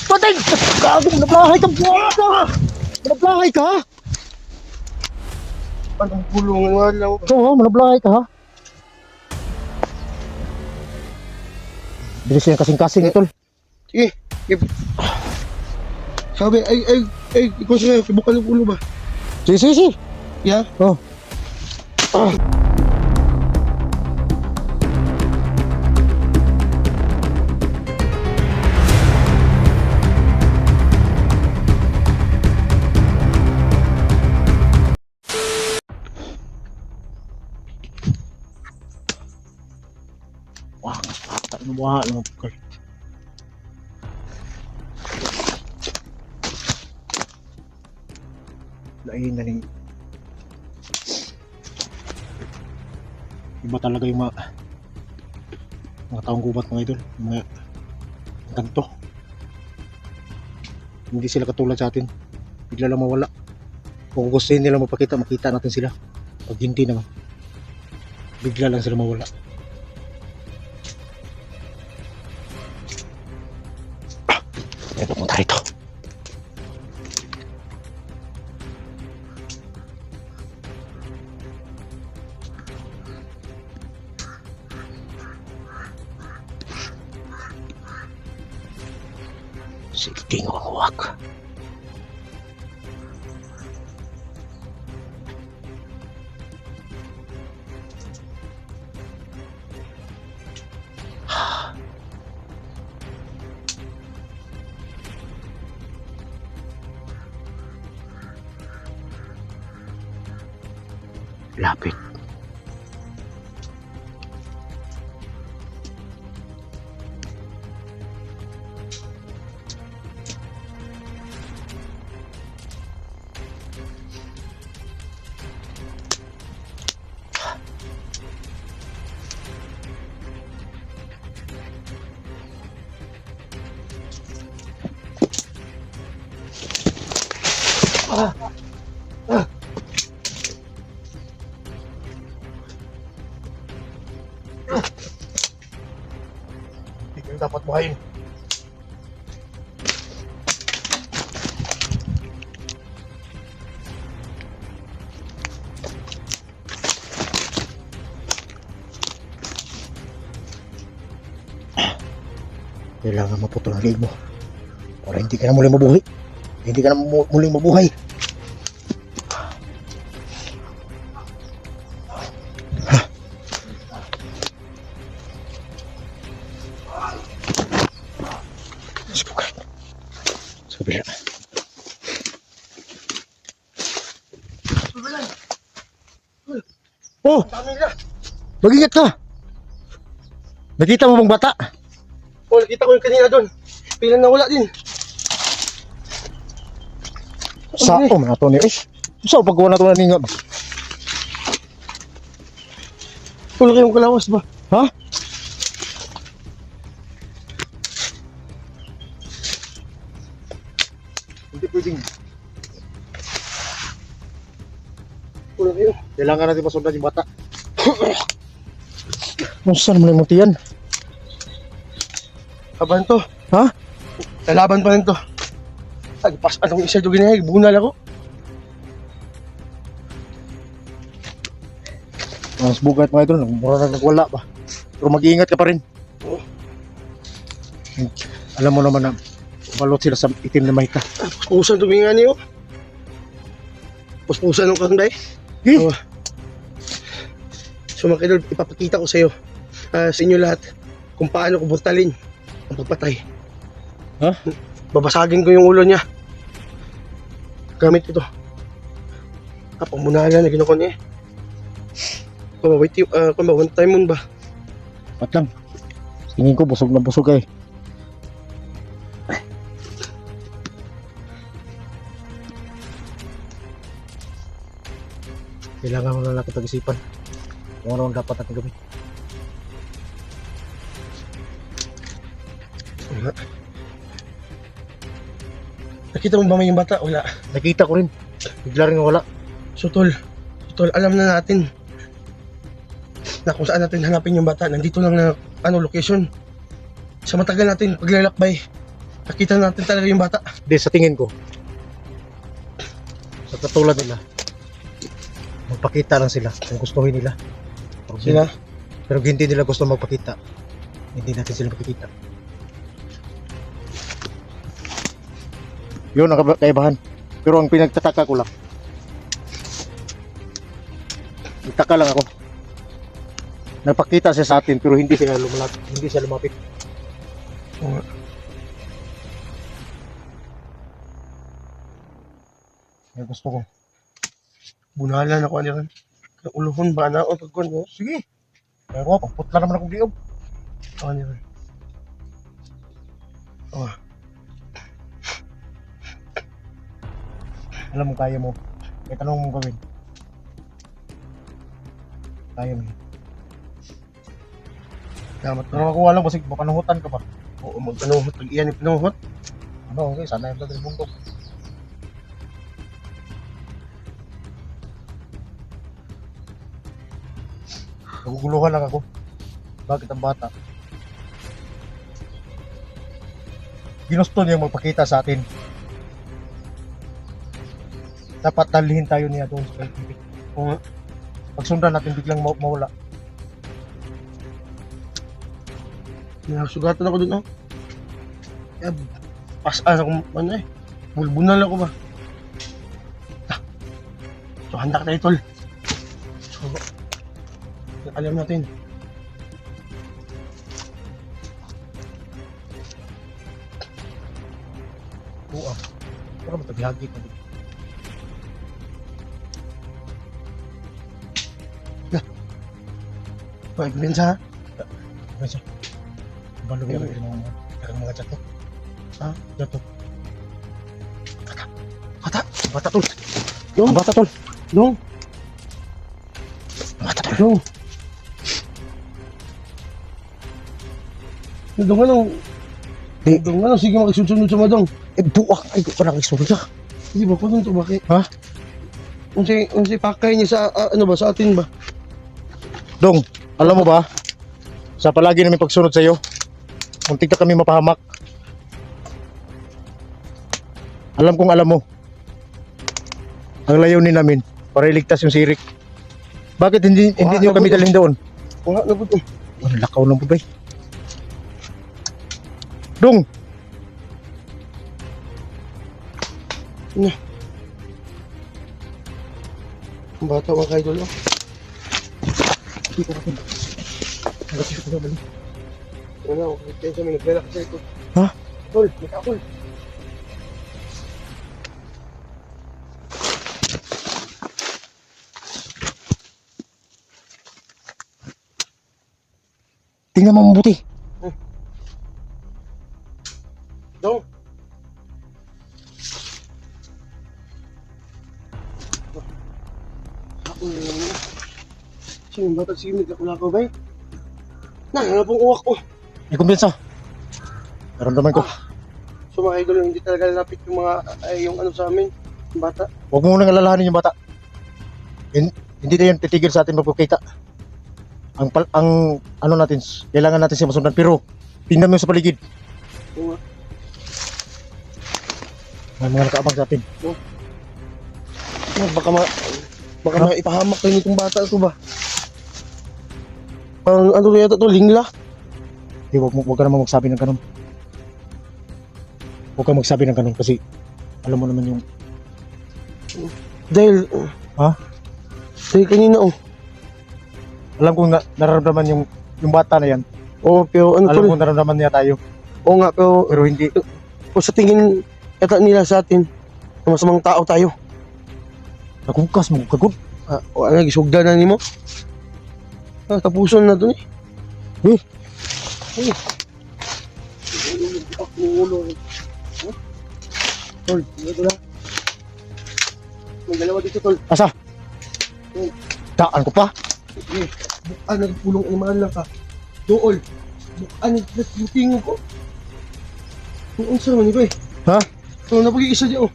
Patay! Gago, nablahay ka buwan! Nablahay ka? Anong bulungan nga lang? Oo, nablahay ka ha? Bilis yan kasing-kasing tol. Sige. Sabi, ikaw siya, kibukan ng ulo ba? Sige, sige, sige. Yeah? Oh. Wah, tak buat lo. Lain na rin. Iba talaga yung mga taong gubat mga idol, mga ganto. Hindi sila katulad sa atin, bigla lang mawala. Kung gusto nila mapakita, makita natin sila. Pag hindi naman, bigla lang sila mawala. Ito punta rito. Sige, ngawak. Lapit. Hindi kayo dapat buhayin. Kailangan maputol ang liig mo para hindi ka na muling mabuhay. Hindi ka na muling mabuhay. Sa kabila. Oh! Mag-ingat ka! Nakita mo bang bata? Oh, nakita ko yung kanina doon. Pilang nawala din. Sa o man ato ni sa paggawa na to na ninyo. Wala kayong kalawas ba? Ha? Hindi pwedeng. Wala kayo. Kailangan natin masundan yung bata. Saan mo na yung tiyan? Laban to. Ha? Lalaban pa rin to. Agpas anong isa doon ginahig. Bunal ako. Mas bugat mga idol, mura na nagwala pa. Pero mag-iingat ka pa rin. Alam mo naman na balot sila sa itim na mahika. Puspusan tumingan niyo. Puspusan ng kanday. Eh? So mga idol, ipapakita ko sa iyo, sa inyo lahat, kung paano ko brutalin ang pagpatay. Ha? Babasagin ko yung ulo niya. Gamit ito. Kapamunalan na ginako niya. Kung ba, one time mo ba? Pat lang. Tingin ko busog na busog eh. Kailangan mo na lang pag-isipan kung ano ang dapat natin gawin. Nakita mo ba may yung bata? Wala. Nakita ko rin. Bigla rin wala. So tol, alam na natin na kung saan natin hanapin yung bata. Nandito lang na location. sa matagal natin paglalakbay, nakita natin talaga yung bata. Di, sa tingin ko, sa katulad nila, magpakita lang sila kung gustuhin nila. Sila? Pero kung hindi nila gusto magpakita, hindi natin sila makikita. Yun ang kaibahan. Pero ang pinagtataka ko lang, nagtaka lang ako. Nagpakita siya sa atin pero hindi siya lumapit. Oo nga. Kaya gusto ko. Bunalan ako niyan. Uluhon ba na o pagkuhan mo? Sige. Kaya ko, pagputla naman akong diog. Ako niyan. Oh, Alam mo, kaya mo. May tanong mong gawin. Kaya mo. salamat Pero na. ako alam, kasi mapanuhutan ka pa. Oo, magpanuhot. Pag iyan yung panuhot. Ano, okay, sana yung tatay bundok. Naguguluhan lang ako. Bakit ang bata? Ginusto niya magpakita sa atin. Dapat dalhin tayo niya doon sa Pacific. Oo nga. Pagsundan natin biglang mawala. Nasugatan ako dun, oh. Kaya, pasaan ako, ano eh. Bulbunan ako ba? Ah. So, handa ka tayo, tol. So, alam natin. Oo ah. Pero matagihagi ko. Pag-ibinsa, ha? Ano siya? Balo yung mga jato. Ha? Jato. Bata! Bata tol. Dong! Bata tol. Dong! Bata tol. Dong! Dong, ano? Di. Dong, ano? Sige, makisunod sa madong. Buwak. Ay, ko lang isulya. Hindi ba? Kung ito, bakit? Ha? Unsay pakay niya sa, ano ba, sa atin ba? Dong, alam mo ba? Sa palagi namin pagsunod sa iyo, muntik na kami mapahamak. Alam kong alam mo. Ang layunin namin para iligtas yung sirik. Bakit hindi niyo kami dalhin doon? Wala na po ito. Ano, lakaw lang po ba? Dong! Ang bata mga kaidol, oh. Dito natin. Hanggang dito na balik. Ano, kaya sa mga naglalak sa ito. Ha? Tol, nakakol. Tingnan mo mabuti. Dong! Ako na naman. Sino yung bata? Sige, nagkakulakaw ba eh? Ano pong uwak ko? May kumpiyansa. Naramdaman ko. So mga idol, hindi talaga lapit yung mga, yung ano sa amin, yung bata. Huwag mo nang alalahanin yung bata. Hindi na yan titigil sa atin magpapakita. Ang ano natin, kailangan natin siya masundan. Pero, tingnan mo sa paligid. Oo nga. May mga nakaabang sa atin. Baka maipahamak kayo nitong bata ito ba? Ang ano yata to, lingla? Huwag ka naman magsabi ng ganun. Huwag ka magsabi ng ganun kasi alam mo naman yung... Dahil, Ha? dahil kanina oh. Alam ko nga nararamdaman yung bata na yan. Oo, pero ano Alam to? ko nararamdaman niya tayo. Oo nga, pero Pero hindi. o sa tingin yata nila sa atin, na masamang tao tayo. Nagungkas mo. Kagod. O ano, gisugda na ni mo? Tapuson na dun eh. Eh. Tol, dito na. May dalawa dito, tol. Asa? Daan ko pa. Sige, bukaan nagpulong animal lang ka. Dool. Bukaan nagputingo ko. Kung unsa man iba eh. Ha? So, napag-iisa di oh.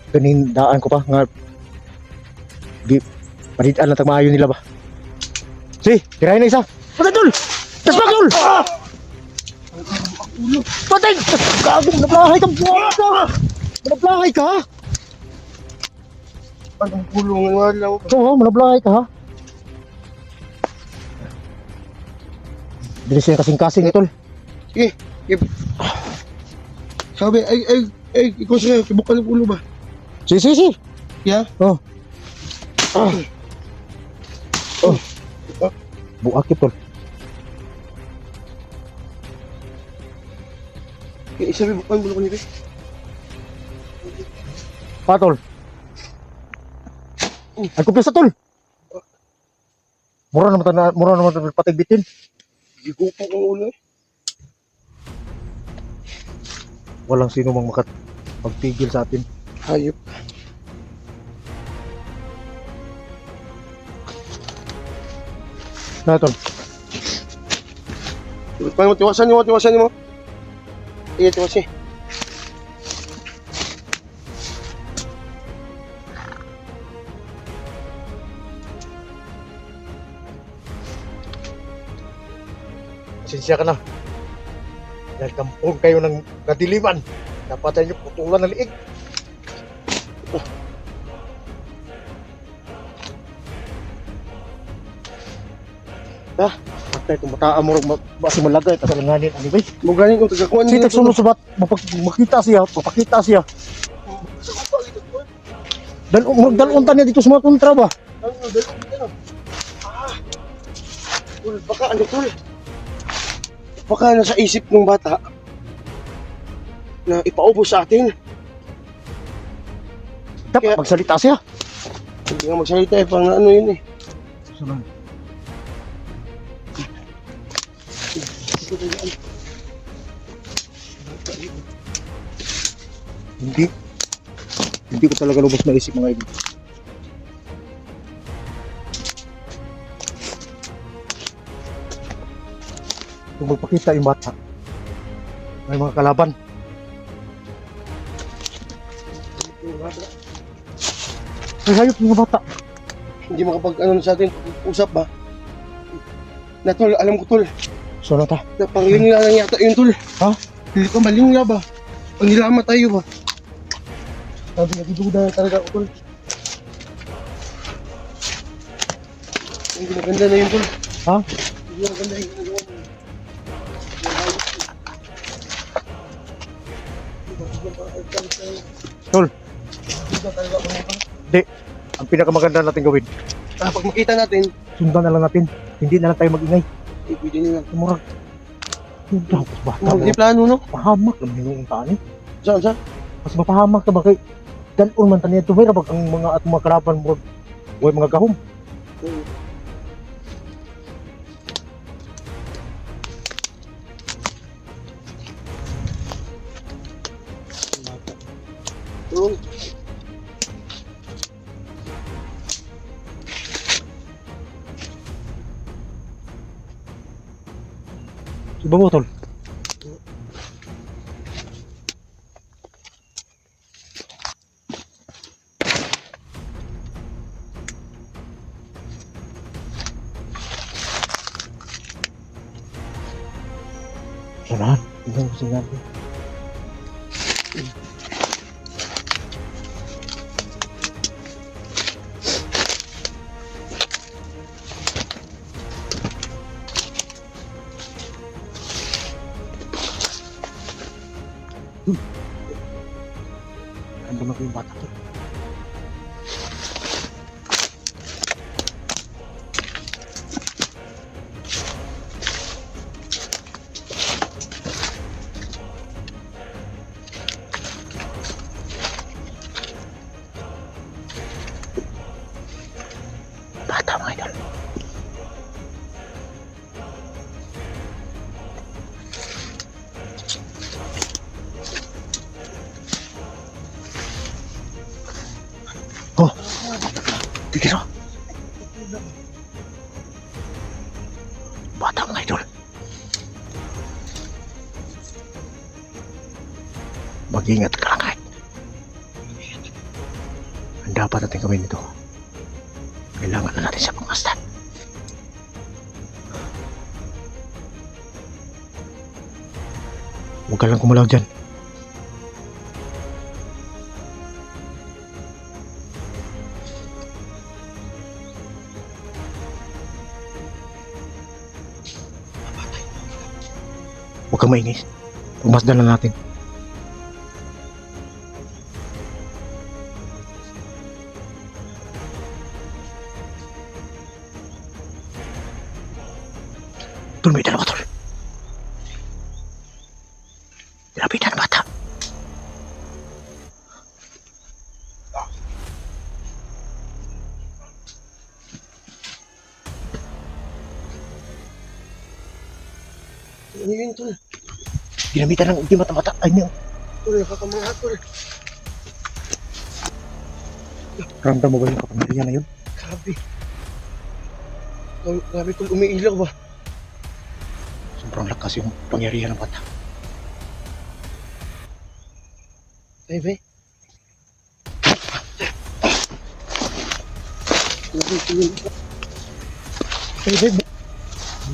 Ganin daan ko pa. Nga. Di. Panitaan lang tagmaayo nila ba? Si, tirahin na isa. Patay tol! Tas ba tol! ulo. Patay! Gago, manaplahay ka! Buwan ka! Manaplahay ka! Anong pulungan nga lang. Oo, manaplahay ka ha? Bilis yan kasing-kasing tol. Sige, sige. Sabi, ikaw siya, kibukal ng ulo ba? Si. Yeah? Oh. Oh. Buakit tol. Sabi, bukal ng ulo ko nito. Tol. Ay kumpisa tol. Mura naman tayo patigbitin. Gigupok ang ulo eh. Walang sino mang magpigil sa atin. Hayop. Na tol. Tiwasan mo. Iya, tiwasan. Sinsya ka na. Dahil kampong kayo ng kadiliman. Dapat nyo putulan ng liig. Patay kung mataan mo basi malagay kasalanganin anyway. Mo ganin ko tagakuan Si tagsunod sa bat makita siya, papakita siya. Dalon ta niya dito sa mga kontra ba? Baka nasa isip ng bata na ipaubos sa atin. Dapat magsalita siya. Hindi nga magsalita eh, pang ano yun eh. Hindi ko talaga lubos na isip mga idol. Kung magpakita yung bata, may mga kalaban. Ay, hayop yung mga bata. Hindi makapag ano sa atin, usap ba? Na tol, alam ko tol, So na ta. na panglingla lang yata yun tol. Ha? Hindi ko malingla ba? Panglilama tayo ba? Sabi nga, diduda talaga ako tol. Hindi maganda na yun tol. Ha? Hindi maganda yung ginagawa mo. Tol, di. Ang pinakamaganda natin gawin, Pag makita natin, sundan na lang natin. Hindi na lang tayo mag-ingay. pwede nila. Murag. Tapos bata mo. Hindi plano no? Mahamak naman yung tani. Saan? Mas mapahamak ka ba kay dalon man taniya tumira pag ang mga at mga kalaban mo way mga gahom. Tulong. Iba mo tol. Sanahan, tingnan ko sinabi. Ano naman ko yung bata to? Bata mga idol. Oh, tigil oh. Bata mga idol. Mag-ingat ka lang kahit. Ang dapat natin gawin ito. Kailangan na natin siya pangmasdan. Huwag ka lang kumalaw dyan. Huwag kang maingay. Pumasdan na natin. Tol, may dalawa, tol. Nilapitan ang bata. Ano yun, tol? Ginamitan ng ultima ng bata. Ay, niyo. Tol, nakakamangha, tol. Ramdam mo ba yung kapangyarihan na yun? Grabe. Grabe, tol. Umiilaw ba? Sobrang lakas yung pangyarihan ng bata. Ay, be. Grabe, tol. Ay, babe.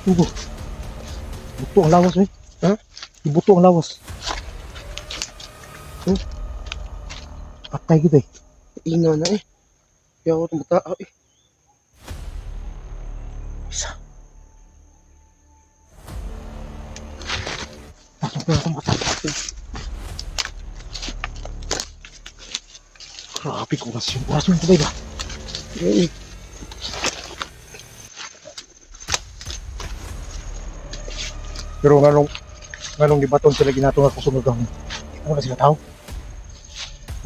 Buto. Buto ang lawas, eh. Ha? Buto ang lawas. Oh. Patay gitu, eh. Ina na eh. Kaya ako tumata eh. Isa. Pasok na itong bata. Grabe ko kasi yung oras mo ito, babe. Eh, Pero nganong di baton sila ginatong ako sunod ang ano na sila tao?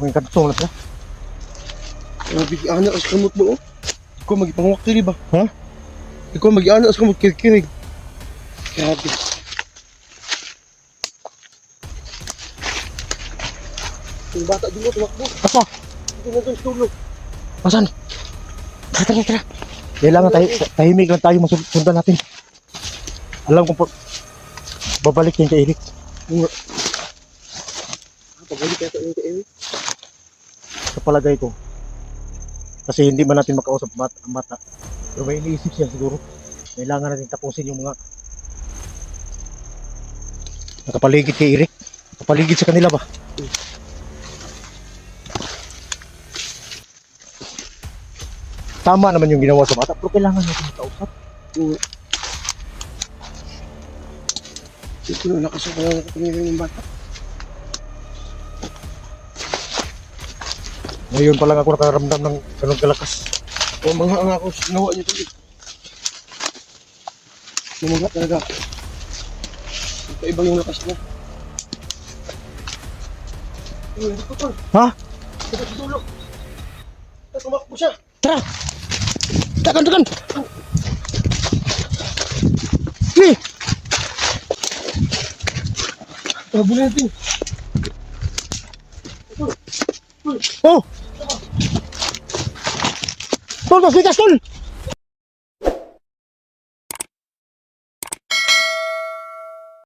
Mga katutong na sila. grabe, ana as kamot mo oh. Ikaw magipangwak kiri ba? Ha? Ikaw mag-ana as kamot kirkirig. Grabe. Yung bata din mo, tumakbo. Apa? Ito na doon, tulog. Asan? Tara. Kailangan tahimik lang tayo masundan natin. Alam kong babalik yan kay Eric. Pabalik yata yung kay Sa palagay ko. Kasi hindi man natin makausap ang bata. Pero may iniisip siya siguro. Kailangan natin tapusin yung mga nakapaligid kay Eric. Nakapaligid sa kanila ba? Tama naman yung ginawa sa bata, pero kailangan natin makausap. Ito na nakasama na kapangyarin yung bata. Ngayon pa lang ako nakaramdam ng ganun kalakas. O mga ang ako sinawa niyo tuloy. Namangha talaga. Iba yung lakas niya. Uy, hindi ko tol. Ha? Ito sa dulo. Tumakbo siya. Tara! Takan! Ni! Habulin natin. Oh! Tol, mas bigas, tol!